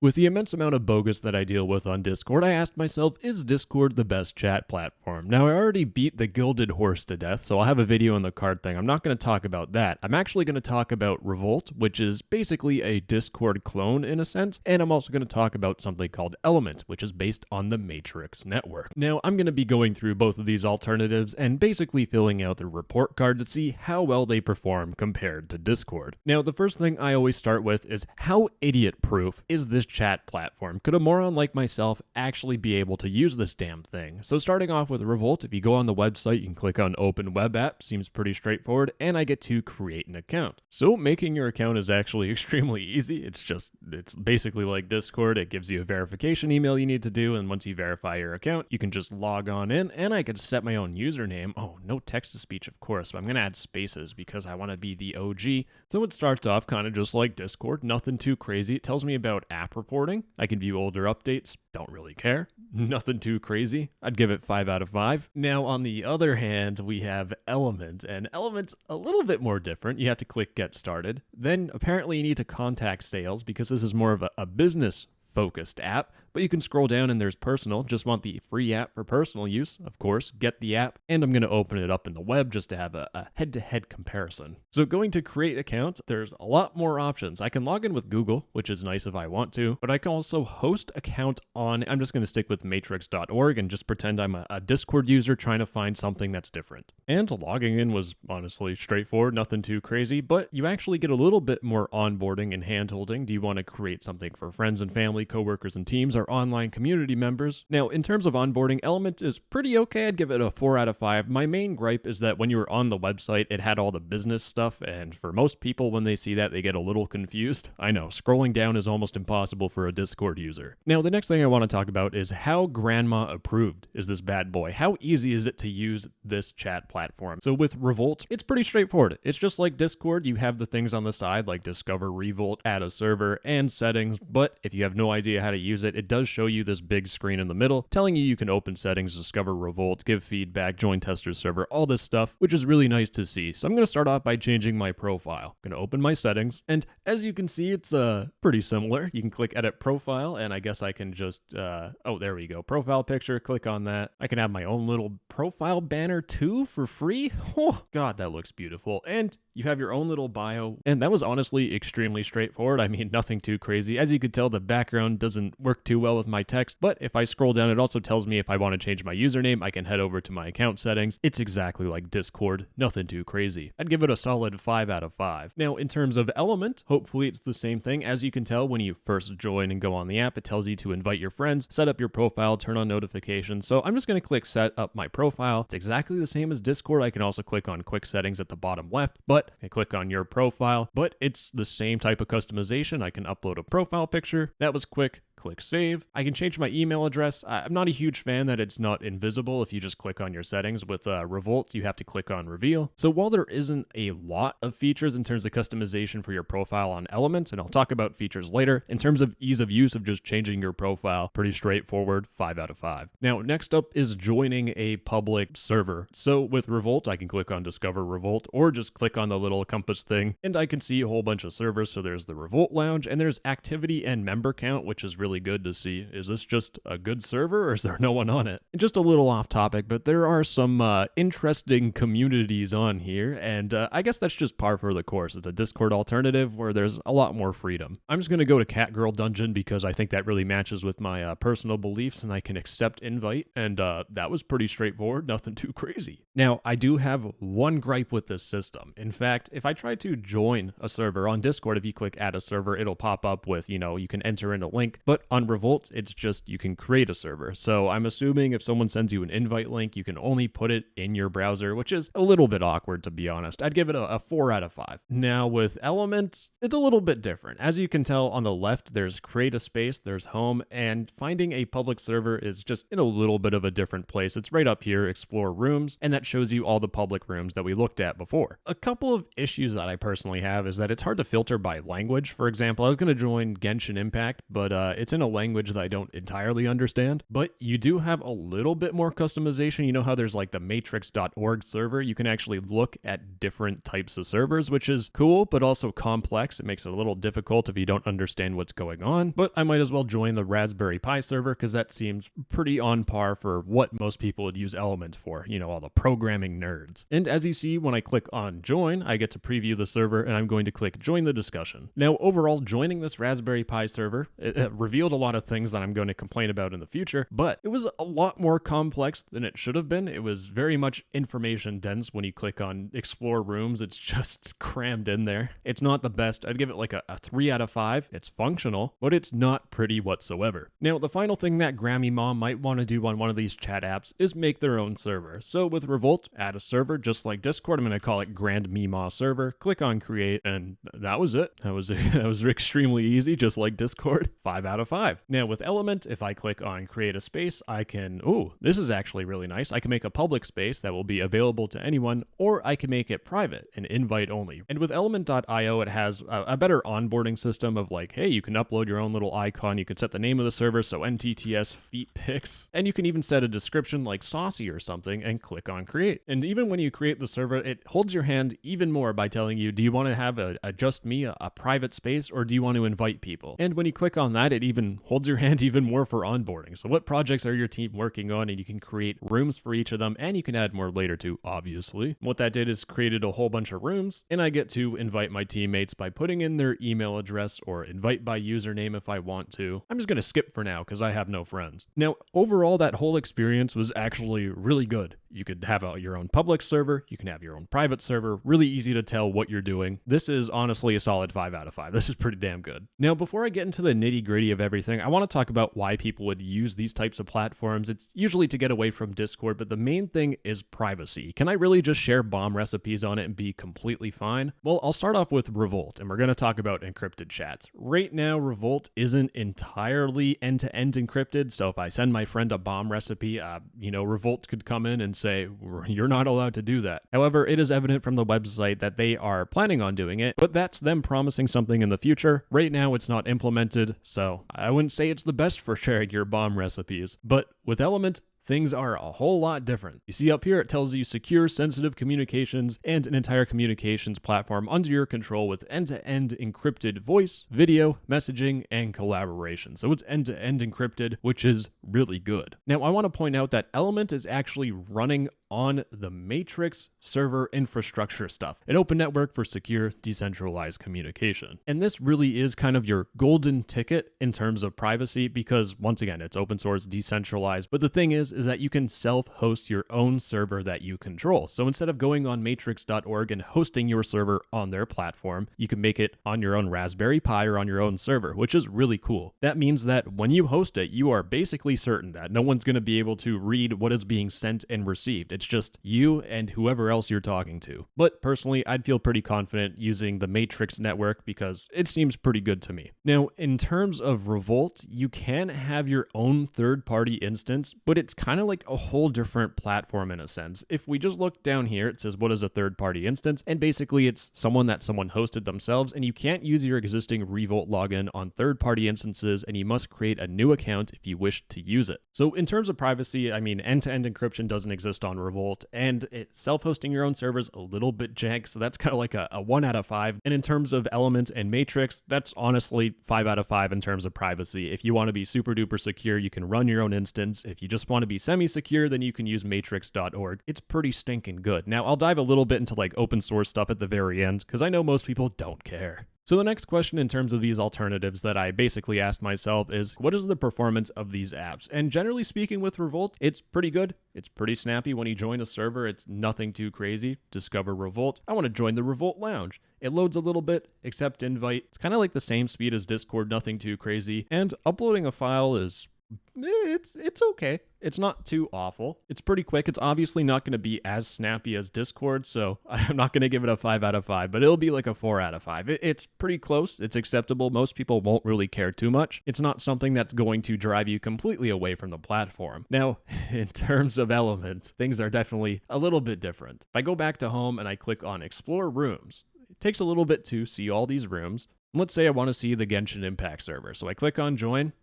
With the immense amount of bogus that I deal with on Discord, I asked myself, is Discord the best chat platform? Now, I already beat the Gilded Horse to death, so I'll have a video in the card thing. I'm not going to talk about that. I'm actually going to talk about Revolt, which is basically a Discord clone in a sense, and I'm also going to talk about something called Element, which is based on the Matrix network. Now, I'm going to be going through both of these alternatives and basically filling out the report card to see how well they perform compared to Discord. Now, the first thing I always start with is how idiot-proof is this chat platform? Could a moron like myself actually be able to use this damn thing? So starting off with Revolt, if you go on the website, you can click on Open Web App, seems pretty straightforward, and I get to create an account. So making your account is actually extremely easy. It's basically like Discord. It gives you a verification email you need to do, and once you verify your account, you can just log on in, and I could set my own username. Oh, no text-to-speech, of course, but I'm going to add spaces because I want to be the OG. So it starts off kind of just like Discord, nothing too crazy. It tells me about app reporting. I can view older updates. Don't really care. Nothing too crazy. I'd give it 5 out of 5. Now, on the other hand, we have Element, and Element's a little bit more different. You have to click Get Started. Then apparently you need to contact sales because this is more of a business focused app, but you can scroll down and there's personal. Just want the free app for personal use, of course. Get the app, and I'm going to open it up in the web just to have a head-to-head comparison. So going to create account, there's a lot more options. I can log in with Google, which is nice if I want to, but I can also host account on, I'm just going to stick with matrix.org and just pretend I'm a Discord user trying to find something that's different. And logging in was honestly straightforward, nothing too crazy, but you actually get a little bit more onboarding and hand-holding. Do you want to create something for friends and family, coworkers and teams, or online community members? Now, in terms of onboarding, Element is pretty okay. I'd give it a 4 out of 5. My main gripe is that when you were on the website, it had all the business stuff, and for most people, when they see that, they get a little confused. I know, scrolling down is almost impossible for a Discord user. Now, the next thing I want to talk about is how grandma approved is this bad boy? How easy is it to use this chat platform? So with Revolt, it's pretty straightforward. It's just like Discord. You have the things on the side like Discover Revolt, add a server, and settings, but if you have no idea how to use it, it does show you this big screen in the middle telling you can open settings, discover Revolt, give feedback, join tester server, all this stuff, which is really nice to see. So I'm going to start off by changing my profile. I'm going to open my settings, and as you can see, it's pretty similar. You can click edit profile, and I guess I can just, oh, there we go. Profile picture, click on that. I can have my own little profile banner too for free. Oh, God, that looks beautiful. And you have your own little bio, and that was honestly extremely straightforward. I mean, nothing too crazy. As you could tell, the background doesn't work too well with my text, but if I scroll down, it also tells me if I want to change my username, I can head over to my account settings. It's exactly like Discord, nothing too crazy. I'd give it a solid 5 out of 5. Now, in terms of Element, hopefully it's the same thing. As you can tell, when you first join and go on the app, it tells you to invite your friends, set up your profile, turn on notifications. So I'm just going to click set up my profile. It's exactly the same as Discord. I can also click on quick settings at the bottom left, but I click on your profile, but it's the same type of customization. I can upload a profile picture. That was quick. Click save. I can change my email address. I'm not a huge fan that it's not invisible if you just click on your settings. With Revolt, you have to click on reveal. So while there isn't a lot of features in terms of customization for your profile on Element, and I'll talk about features later, in terms of ease of use of just changing your profile, pretty straightforward, 5 out of 5. Now, next up is joining a public server. So with Revolt, I can click on Discover Revolt or just click on the little compass thing, and I can see a whole bunch of servers. So there's the Revolt Lounge, and there's activity and member count, which is really good to see. Is this just a good server or is there no one on it? And just a little off topic, but there are some interesting communities on here, and I guess that's just par for the course. It's a Discord alternative where there's a lot more freedom. I'm just going to go to Catgirl Dungeon because I think that really matches with my personal beliefs, and I can accept invite, and that was pretty straightforward, nothing too crazy. Now, I do have one gripe with this system. In fact, if I try to join a server on Discord, if you click add a server, it'll pop up with, you can enter in a link, but on Revolt, it's just you can create a server. So I'm assuming if someone sends you an invite link, you can only put it in your browser, which is a little bit awkward, to be honest. I'd give it a 4 out of 5. Now with Element, it's a little bit different. As you can tell on the left, there's create a space, there's home, and finding a public server is just in a little bit of a different place. It's right up here, explore rooms, and that shows you all the public rooms that we looked at before. A couple of issues that I personally have is that it's hard to filter by language. For example, I was going to join Genshin Impact, but it's It's in a language that I don't entirely understand, but you do have a little bit more customization. You know how there's like the matrix.org server? You can actually look at different types of servers, which is cool, but also complex. It makes it a little difficult if you don't understand what's going on, but I might as well join the Raspberry Pi server because that seems pretty on par for what most people would use Element for, you know, all the programming nerds. And as you see, when I click on join, I get to preview the server and I'm going to click join the discussion. Now, overall, joining this Raspberry Pi server, it revealed a lot of things that I'm going to complain about in the future, but it was a lot more complex than it should have been. It was very much information dense. When you click on explore rooms, it's just crammed in there. It's not the best. I'd give it like a 3 out of 5. It's functional, but it's not pretty whatsoever. Now, the final thing that Grammy Mom might want to do on one of these chat apps is make their own server. So with Revolt, add a server just like Discord. I'm going to call it Grand Mima server. Click on create, and that was it. That was extremely easy, just like Discord. 5 out of 5. Now with Element, if I click on create a space, I can, this is actually really nice. I can make a public space that will be available to anyone, or I can make it private and invite only. And with element.io, it has a better onboarding system of like, hey, you can upload your own little icon. You can set the name of the server, so NTTS feet pics, and you can even set a description like saucy or something and click on create. And even when you create the server, it holds your hand even more by telling you, do you want to have a just me, a private space, or do you want to invite people? And when you click on that, it even holds your hand even more for onboarding. So what projects are your team working on? And you can create rooms for each of them, and you can add more later too, obviously. What that did is created a whole bunch of rooms, and I get to invite my teammates by putting in their email address or invite by username if I want to. I'm just going to skip for now because I have no friends. Now, overall, that whole experience was actually really good. You could have your own public server, you can have your own private server, really easy to tell what you're doing. This is honestly a solid 5 out of 5. This is pretty damn good. Now, before I get into the nitty gritty of everything, I want to talk about why people would use these types of platforms. It's usually to get away from Discord, but the main thing is privacy. Can I really just share bomb recipes on it and be completely fine? Well, I'll start off with Revolt, and we're going to talk about encrypted chats. Right now, Revolt isn't entirely end-to-end encrypted, so if I send my friend a bomb recipe, Revolt could come in and say, you're not allowed to do that. However, it is evident from the website that they are planning on doing it, but that's them promising something in the future. Right now, it's not implemented, so I wouldn't say it's the best for sharing your bomb recipes. But with Element, things are a whole lot different. You see up here, it tells you secure, sensitive communications and an entire communications platform under your control with end-to-end encrypted voice, video, messaging, and collaboration. So it's end-to-end encrypted, which is really good. Now, I want to point out that Element is actually running on the Matrix server infrastructure stuff, an open network for secure, decentralized communication. And this really is kind of your golden ticket in terms of privacy because, once again, it's open source, decentralized. But the thing is that you can self-host your own server that you control. So instead of going on matrix.org and hosting your server on their platform, you can make it on your own Raspberry Pi or on your own server, which is really cool. That means that when you host it, you are basically certain that no one's going to be able to read what is being sent and received. It's just you and whoever else you're talking to. But personally, I'd feel pretty confident using the Matrix network because it seems pretty good to me. Now, in terms of Revolt, you can have your own third-party instance, but it's kind of like a whole different platform in a sense. If we just look down here, it says, what is a third-party instance? And basically, it's someone hosted themselves, and you can't use your existing Revolt login on third-party instances, and you must create a new account if you wish to use it. So in terms of privacy, I mean, end-to-end encryption doesn't exist on Revolt, and self-hosting your own servers a little bit jank, so that's kind of like a 1 out of 5. And in terms of Element and Matrix, that's honestly 5 out of 5 in terms of privacy. If you want to be super duper secure, you can run your own instance. If you just want to be semi-secure, then you can use matrix.org. It's pretty stinking good. Now, I'll dive a little bit into like open source stuff at the very end, because I know most people don't care. So the next question in terms of these alternatives that I basically asked myself is, what is the performance of these apps? And generally speaking with Revolt, it's pretty good. It's pretty snappy. When you join a server, it's nothing too crazy. Discover Revolt. I want to join the Revolt Lounge. It loads a little bit, accept invite. It's kind of like the same speed as Discord, nothing too crazy. And uploading a file is it's okay. It's not too awful. It's pretty quick. It's obviously not going to be as snappy as Discord, so I'm not going to give it a 5 out of 5, but it'll be like a 4 out of 5. It's pretty close. It's acceptable. Most people won't really care too much. It's not something that's going to drive you completely away from the platform. Now, in terms of Element, things are definitely a little bit different. If I go back to home and I click on Explore Rooms, it takes a little bit to see all these rooms. Let's say I want to see the Genshin Impact server. So I click on Join.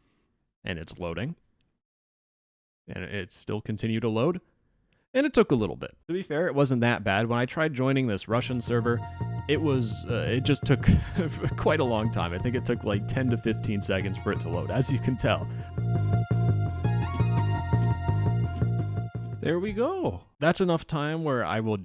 and it's loading. And it still continued to load. And it took a little bit. To be fair, it wasn't that bad. When I tried joining this Russian server, it just took quite a long time. I think it took like 10 to 15 seconds for it to load, as you can tell. There we go. That's enough time where I will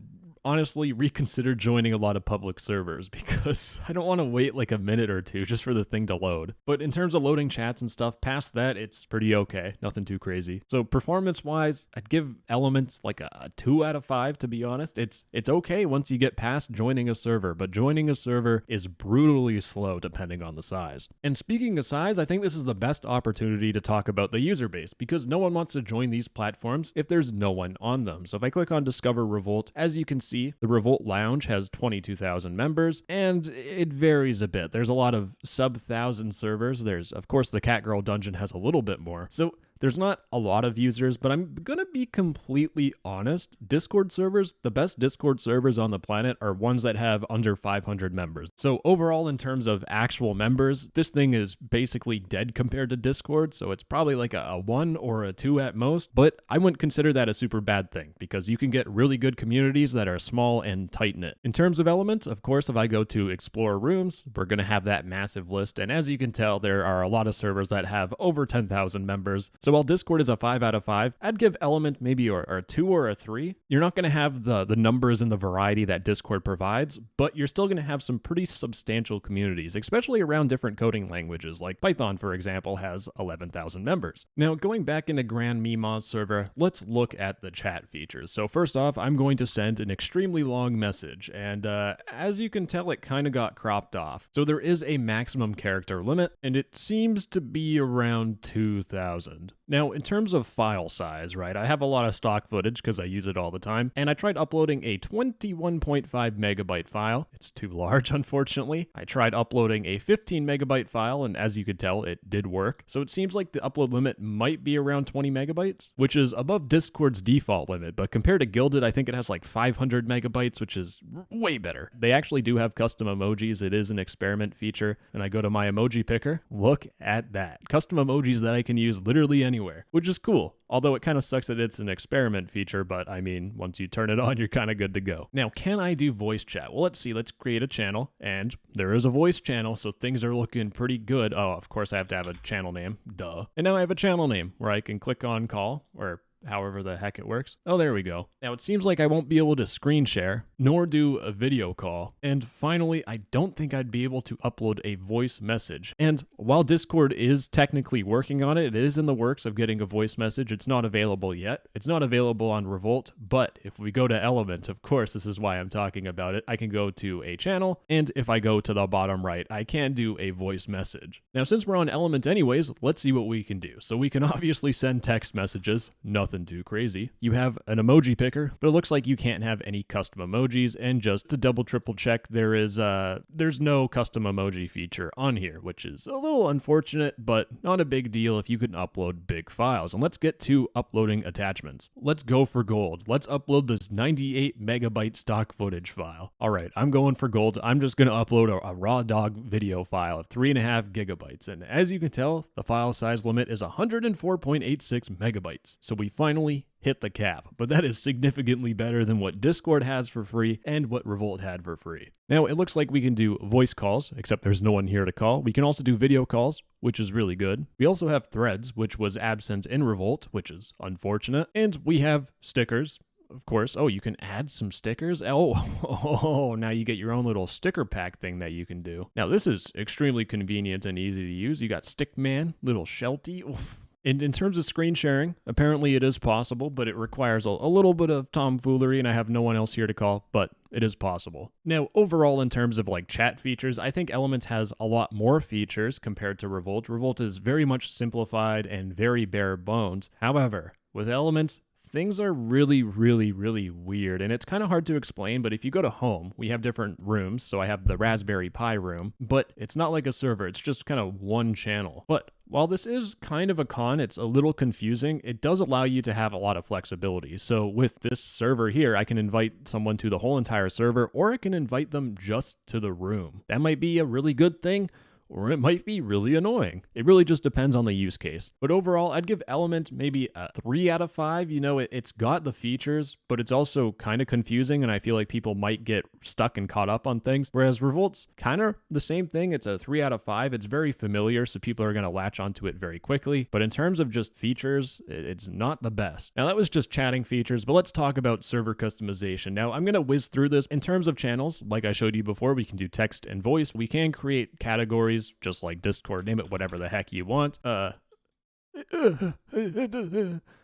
honestly reconsider joining a lot of public servers because I don't want to wait like a minute or two just for the thing to load. But in terms of loading chats and stuff, past that, it's pretty okay. Nothing too crazy. So performance-wise, I'd give Elements like a 2 out of 5, to be honest. It's okay once you get past joining a server, but joining a server is brutally slow depending on the size. And speaking of size, I think this is the best opportunity to talk about the user base because no one wants to join these platforms if there's no one on them. So if I click on Discover Revolt, as you can see, the Revolt Lounge has 22,000 members, and it varies a bit. There's a lot of sub-1,000 servers. There's, of course, the Catgirl Dungeon has a little bit more. So there's not a lot of users, but I'm gonna be completely honest. Discord servers, the best Discord servers on the planet are ones that have under 500 members. So overall, in terms of actual members, this thing is basically dead compared to Discord, so it's probably like a 1 or a 2 at most, but I wouldn't consider that a super bad thing because you can get really good communities that are small and tight-knit. In terms of Elements, of course, if I go to Explore Rooms, we're gonna have that massive list, and as you can tell, there are a lot of servers that have over 10,000 members. So while Discord is a 5 out of 5, I'd give Element maybe a 2 or a 3. You're not going to have the numbers and the variety that Discord provides, but you're still going to have some pretty substantial communities, especially around different coding languages, like Python, for example, has 11,000 members. Now, going back into Grand Mima's server, let's look at the chat features. So first off, I'm going to send an extremely long message, and as you can tell, it kind of got cropped off. So there is a maximum character limit, and it seems to be around 2,000. Now, in terms of file size, right, I have a lot of stock footage because I use it all the time, and I tried uploading a 21.5 megabyte file. It's too large, unfortunately. I tried uploading a 15 megabyte file, and as you could tell, it did work. So it seems like the upload limit might be around 20 megabytes, which is above Discord's default limit, but compared to Guilded, I think it has like 500 megabytes, which is way better. They actually do have custom emojis. It is an experiment feature, and I go to my emoji picker. Look at that. Custom emojis that I can use literally anywhere, which is cool. Although it kind of sucks that it's an experiment feature, but I mean, once you turn it on, you're kind of good to go. Now, can I do voice chat? Well, let's see. Let's create a channel, and there is a voice channel, so things are looking pretty good. Oh, of course I have to have a channel name. Duh. And now I have a channel name where I can click on call, or however the heck it works. Oh, there we go. Now it seems like I won't be able to screen share, nor do a video call. And finally, I don't think I'd be able to upload a voice message. And while Discord is technically working on it, it is in the works of getting a voice message. It's not available yet. It's not available on Revolt, but if we go to Element, of course, this is why I'm talking about it, I can go to a channel, and if I go to the bottom right, I can do a voice message. Now, since we're on Element anyways, let's see what we can do. So we can obviously send text messages, nothing too crazy. You have an emoji picker, but it looks like you can't have any custom emojis, and just to double triple check, there's no custom emoji feature on here, which is a little unfortunate, but not a big deal if you can upload big files. And let's get to uploading attachments. Let's go for gold. Let's upload this 98 megabyte stock footage file. All right, I'm going for gold. I'm just going to upload a raw dog video file of 3.5 gigabytes. And as you can tell, the file size limit is 104.86 megabytes. So we finally hit the cap, but that is significantly better than what Discord has for free and what Revolt had for free. Now, it looks like we can do voice calls, except there's no one here to call. We can also do video calls, which is really good. We also have threads, which was absent in Revolt, which is unfortunate. And we have stickers, of course. Oh, you can add some stickers. Oh, now you get your own little sticker pack thing that you can do. Now, this is extremely convenient and easy to use. You got Stickman, little Shelty. Oof. And in terms of screen sharing, apparently it is possible, but it requires a little bit of tomfoolery, and I have no one else here to call, but it is possible. Now, overall, in terms of like chat features, I think Element has a lot more features compared to Revolt. Revolt is very much simplified and very bare bones. However, with Element, things are really, really, really weird, and it's kind of hard to explain, but if you go to home, we have different rooms, so I have the Raspberry Pi room, but it's not like a server, it's just kind of one channel. But while this is kind of a con, it's a little confusing, it does allow you to have a lot of flexibility. So with this server here, I can invite someone to the whole entire server, or I can invite them just to the room. That might be a really good thing, or it might be really annoying. It really just depends on the use case. But overall, I'd give Element maybe a 3 out of 5. It's got the features, but it's also kind of confusing, and I feel like people might get stuck and caught up on things. Whereas Revolt's kind of the same thing. It's a 3 out of 5. It's very familiar, so people are going to latch onto it very quickly. But in terms of just features, it's not the best. Now, that was just chatting features, but let's talk about server customization. Now, I'm going to whiz through this. In terms of channels, like I showed you before, we can do text and voice. We can create categories, just like Discord, name it whatever the heck you want.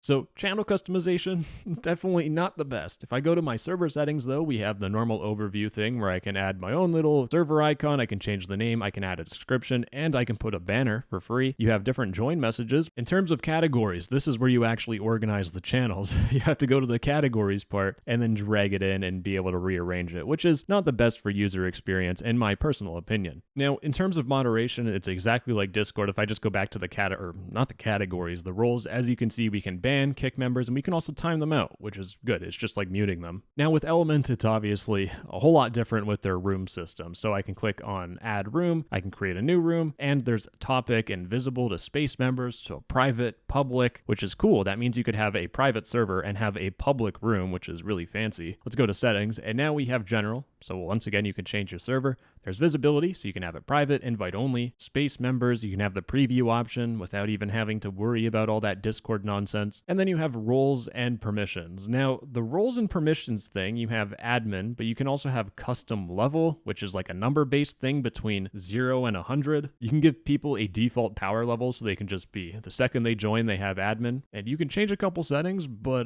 So channel customization, definitely not the best. If I go to my server settings though, we have the normal overview thing where I can add my own little server icon, I can change the name, I can add a description, and I can put a banner for free. You have different join messages. In terms of categories, this is where you actually organize the channels. You have to go to the categories part and then drag it in and be able to rearrange it, which is not the best for user experience in my personal opinion. Now, in terms of moderation, it's exactly like Discord. If I just go back to the categories, the roles, as you can see, we can ban, kick members, and we can also time them out, which is good. It's just like muting them. Now with Element, it's obviously a whole lot different with their room system. So I can click on add room, I can create a new room, and there's topic and visible to space members, so private, public, which is cool. That means you could have a private server and have a public room, which is really fancy. Let's go to settings, and now we have general. So once again, you can change your server. There's visibility, so you can have it private, invite only, space members, you can have the preview option without even having to worry about all that Discord nonsense. And then you have roles and permissions. Now, the roles and permissions thing, you have admin, but you can also have custom level, which is like a number-based thing between 0 and 100. You can give people a default power level, so they can just be, the second they join, they have admin. And you can change a couple settings, but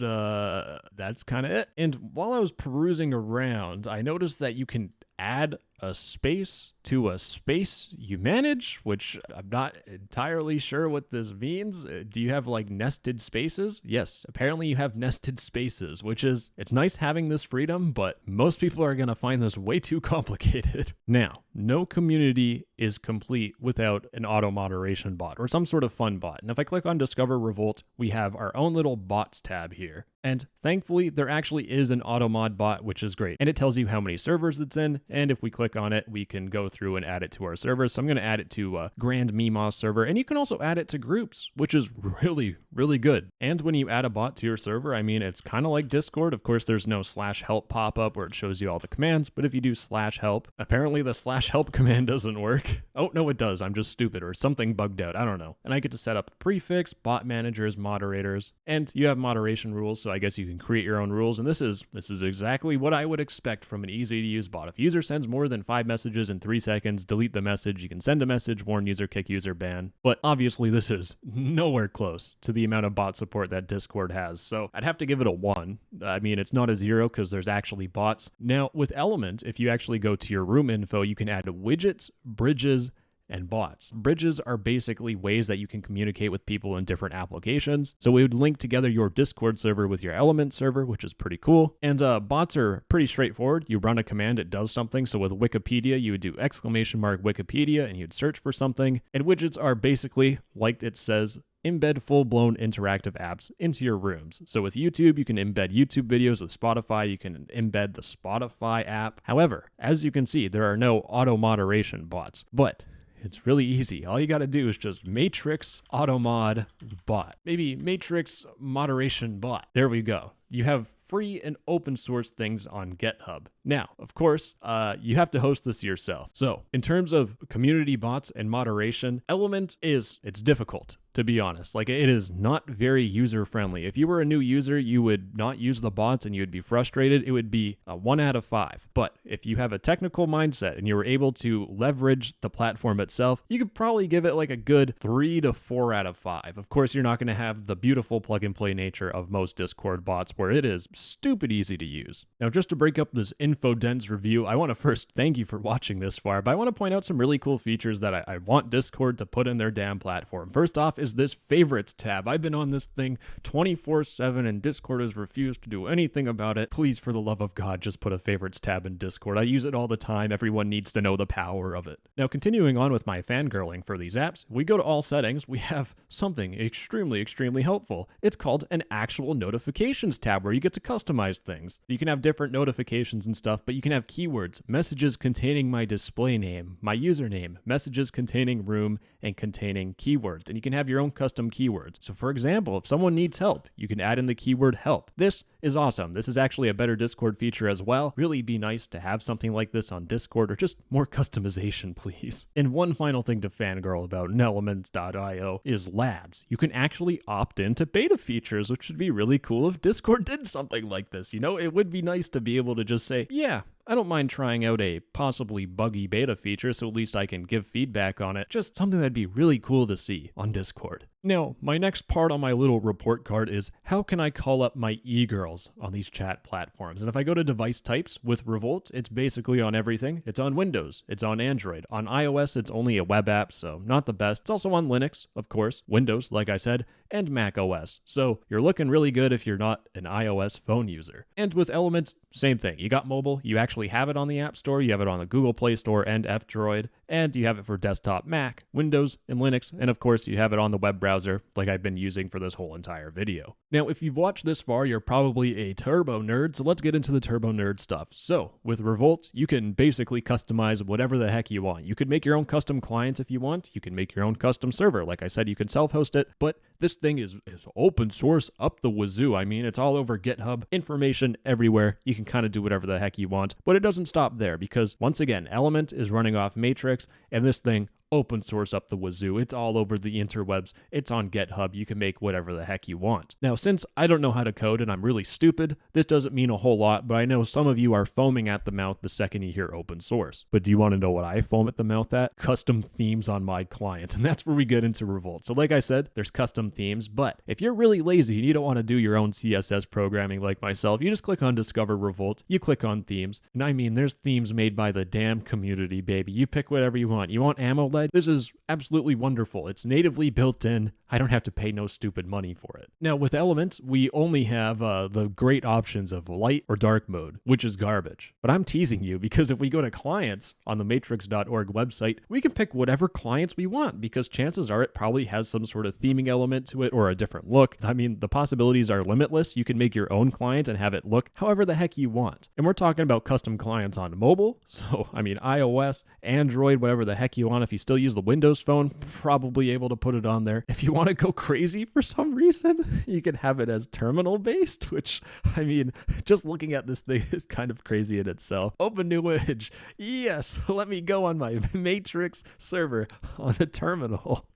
that's kind of it. And while I was perusing around, I noticed that you can add a space to a space you manage, which I'm not entirely sure what this means. Do you have like nested spaces? Yes, apparently you have nested spaces, which is, it's nice having this freedom, but most people are going to find this way too complicated. Now, no community is complete without an auto moderation bot or some sort of fun bot. And if I click on Discover Revolt, we have our own little bots tab here. And thankfully, there actually is an auto mod bot, which is great. And it tells you how many servers it's in. And if we click on it, we can go through and add it to our servers. So I'm going to add it to Grand Memos server. And you can also add it to groups, which is really, really good. And when you add a bot to your server, I mean, it's kind of like Discord. Of course, there's no /help pop-up where it shows you all the commands. But if you do /help, apparently the /help command doesn't work. Oh, no, it does. I'm just stupid or something bugged out. I don't know. And I get to set up a prefix, bot managers, moderators, and you have moderation rules. So I guess you can create your own rules. And this is exactly what I would expect from an easy to use bot. If user sends more than 5 messages in 3 seconds, delete the message. You can send a message, warn user, kick user, ban. But obviously this is nowhere close to the amount of bot support that Discord has. So I'd have to give it a 1. I mean, it's not a 0 because there's actually bots. Now with Element, if you actually go to your room info, you can add widgets, bridges, and bots. Bridges are basically ways that you can communicate with people in different applications. So we would link together your Discord server with your Element server, which is pretty cool. And bots are pretty straightforward. You run a command, it does something. So with Wikipedia, you would do !Wikipedia and you'd search for something. And widgets are basically, like it says, embed full-blown interactive apps into your rooms. So with YouTube, you can embed YouTube videos. With Spotify, you can embed the Spotify app. However, as you can see, there are no auto moderation bots, but it's really easy. All you got to do is just matrix automod bot. Maybe matrix moderation bot. There we go. You have free and open source things on GitHub. Now, of course, you have to host this yourself. So in terms of community bots and moderation, Element it's difficult, to be honest. Like, it is not very user friendly. If you were a new user, you would not use the bots and you would be frustrated. It would be a 1 out of 5. But if you have a technical mindset and you were able to leverage the platform itself, you could probably give it like a good 3 to 4 out of 5. Of course, you're not going to have the beautiful plug and play nature of most Discord bots where it is stupid easy to use. Now, just to break up this info-dense review, I want to first thank you for watching this far, but I want to point out some really cool features that I want Discord to put in their damn platform. First off, is this favorites tab. I've been on this thing 24/7 and Discord has refused to do anything about it. Please, for the love of God, just put a favorites tab in Discord. I use it all the time. Everyone needs to know the power of it. Now, continuing on with my fangirling for these apps, if we go to all settings, we have something extremely helpful. It's called an actual notifications tab where you get to customize things. You can have different notifications and stuff, but you can have keywords, messages containing my display name, my username, messages containing room, and containing keywords. And you can have your own custom keywords. So for example, if someone needs help, you can add in the keyword help. This is awesome. This is actually a better Discord feature as well. Really be nice to have something like this on Discord, or just more customization, please. And one final thing to fangirl about in Elements.io is labs. You can actually opt into beta features, which would be really cool if Discord did something like this. You know, it would be nice to be able to just say, yeah, I don't mind trying out a possibly buggy beta feature, so at least I can give feedback on it. Just something that'd be really cool to see on Discord. Now, my next part on my little report card is how can I call up my e-girls on these chat platforms? And if I go to device types with Revolt, it's basically on everything. It's on Windows, it's on Android. On iOS, it's only a web app, so not the best. It's also on Linux, of course, Windows, like I said, and Mac OS. So you're looking really good if you're not an iOS phone user. And with Elements, same thing. You got mobile, you actually have it on the App Store, you have it on the Google Play Store and F-Droid, and you have it for desktop Mac, Windows, and Linux, and of course you have it on the web browser like I've been using for this whole entire video. Now, if you've watched this far, you're probably a turbo nerd, so let's get into the turbo nerd stuff. So, with Revolt, you can basically customize whatever the heck you want. You could make your own custom clients if you want, you can make your own custom server. Like I said, you can self-host it, but this thing is open source up the wazoo. I mean, it's all over GitHub, information everywhere. You can kind of do whatever the heck you want, but it doesn't stop there because, once again, Element is running off Matrix, and this thing open source up the wazoo. It's all over the interwebs. It's on GitHub. You can make whatever the heck you want. Now, since I don't know how to code and I'm really stupid, this doesn't mean a whole lot, but I know some of you are foaming at the mouth the second you hear open source. But do you want to know what I foam at the mouth at? Custom themes on my client. And that's where we get into Revolt. So like I said, there's custom themes, but if you're really lazy and you don't want to do your own CSS programming like myself, you just click on Discover Revolt, you click on themes, and I mean, there's themes made by the damn community, baby. You pick whatever you want. You want AMOLED? This is absolutely wonderful. It's natively built in. I don't have to pay no stupid money for it. Now, with Elements, we only have the great options of light or dark mode, which is garbage. But I'm teasing you because if we go to clients on the matrix.org website, we can pick whatever clients we want because chances are it probably has some sort of theming element to it or a different look. I mean, the possibilities are limitless. You can make your own client and have it look however the heck you want. And we're talking about custom clients on mobile. So, I mean, iOS, Android, whatever the heck you want. If you still use the Windows phone, probably able to put it on there. If you want to go crazy for some reason, you can have it as terminal based, which, I mean, just looking at this thing is kind of crazy in itself. Open new image. Yes, let me go on my Matrix server on the terminal.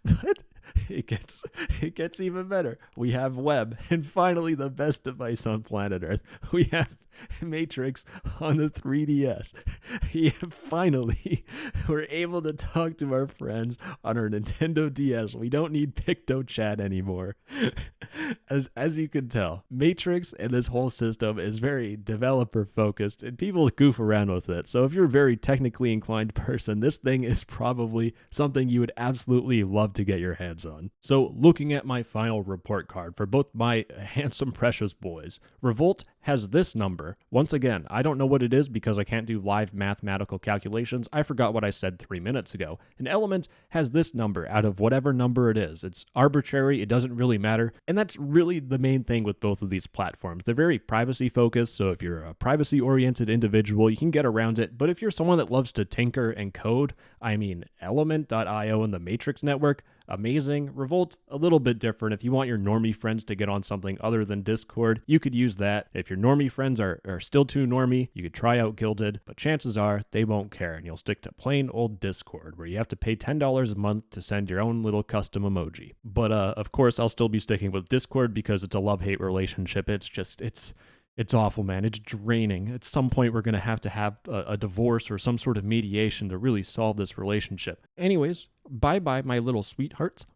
But it gets even better. We have web, and finally the best device on planet Earth. We have Matrix on the 3DS. Yeah, finally, we're able to talk to our friends on our Nintendo DS. We don't need PictoChat anymore. As you can tell, Matrix and this whole system is very developer focused, and people goof around with it. So if you're a very technically inclined person, this thing is probably something you would absolutely love to get your hands on. So looking at my final report card for both my handsome precious boys, Revolt has this number. Once again, I don't know what it is because I can't do live mathematical calculations. I forgot what I said 3 minutes ago. An Element has this number out of whatever number it is. It's arbitrary. It doesn't really matter. And that's really the main thing with both of these platforms. They're very privacy focused. So if you're a privacy oriented individual, you can get around it. But if you're someone that loves to tinker and code, I mean, Element.io and the Matrix network, amazing. Revolt, a little bit different. If you want your normie friends to get on something other than Discord, you could use that. If your normie friends are still too normie, you could try out Guilded, but chances are they won't care and you'll stick to plain old Discord where you have to pay $10 a month to send your own little custom emoji. But of course, I'll still be sticking with Discord because it's a love-hate relationship. It's awful, man. It's draining. At some point, we're going to have a divorce or some sort of mediation to really solve this relationship. Anyways, bye-bye, my little sweethearts.